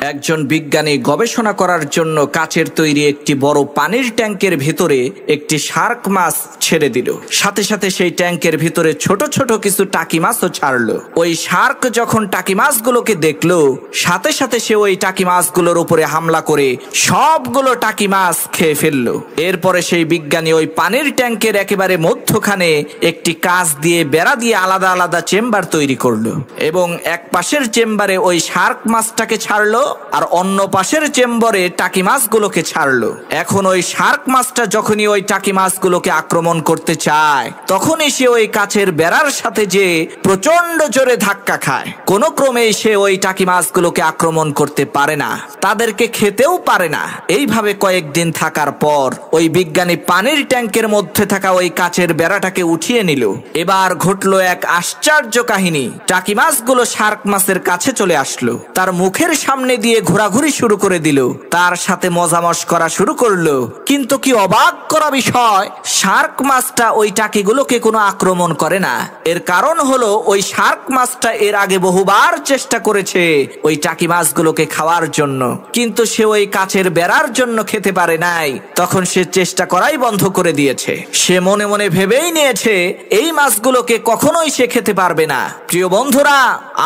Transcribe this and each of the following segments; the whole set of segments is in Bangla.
একজন বিজ্ঞানী গবেষণা করার জন্য কাচের তৈরি একটি বড় পানির ট্যাঙ্কের ভিতরে একটি শার্ক মাছ ছেড়ে দিল। সাথে সাথে সেই ট্যাঙ্কের ভিতরে ছোট ছোট কিছু টাকি মাছও ছাড়লো। ওই শার্ক যখন টাকি মাছগুলোকে দেখলো, সাথে সাথে সে ওই টাকি মাছগুলোর উপরে হামলা করে সবগুলো টাকি মাছ খেয়ে ফেললো। এরপরে সেই বিজ্ঞানী ওই পানির ট্যাঙ্কের একেবারে মধ্যখানে একটি কাঁচ দিয়ে বেড়া দিয়ে আলাদা আলাদা চেম্বার তৈরি করলো এবং এক পাশের চেম্বারে ওই শার্ক মাছটাকে ছাড়লো আর অন্য পাশের চেম্বারে টাকি মাছগুলোকে ছাড়লো। এখন ওই শার্ক মাছটা যখনই ওই টাকি মাছগুলোকে আক্রমণ করতে চায়, তখনই সে ওই কাচের বেড়ার সাথে যে প্রচন্ড জোরে ধাক্কা খায়। কোনো ক্রমেই সে ওই টাকি মাছগুলোকে আক্রমণ করতে পারে না, তাদেরকে খেতেও পারে না। এইভাবে কয়েকদিন থাকার পর ওই বিজ্ঞানী পানির ট্যাঙ্কের মধ্যে থাকা ওই কাচের বেড়াটাকে উঠিয়ে নিল। এবার ঘটলো এক আশ্চর্য কাহিনী। টাকি মাছগুলো শার্ক মাছের কাছে চলে আসলো, তার মুখের সামনে দিয়ে ঘোরাঘুরি শুরু করে দিল, তার সাথে মজামশ করা শুরু করলো। কিন্তু কি অবাক করা বিষয়, শার্ক মাছটা ওই টাকিগুলোকে কোনো আক্রমণ করে না। এর কারণ হলো ওই শার্ক মাছটা এর আগে বহুবার চেষ্টা করেছে ওই টাকি মাছগুলোকে খাওয়ার জন্য, কিন্তু সে ওই কাচের বেড়ার জন্য খেতে পারে নাই। তখন সে চেষ্টা করাই বন্ধ করে দিয়েছে। সে মনে মনে ভেবেই নিয়েছে এই মাছগুলোকে কখনোই সে খেতে পারবে না। প্রিয় বন্ধুরা,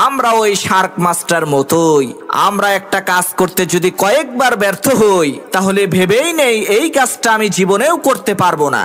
আমরা ওই শার্ক মাছটার মতোই, আমরা একটা কাজ করতে যদি কয়েকবার ব্যর্থ হই, তাহলে ভেবেই নেই এই কাজটা আমি জীবনেও করতে পারবো না।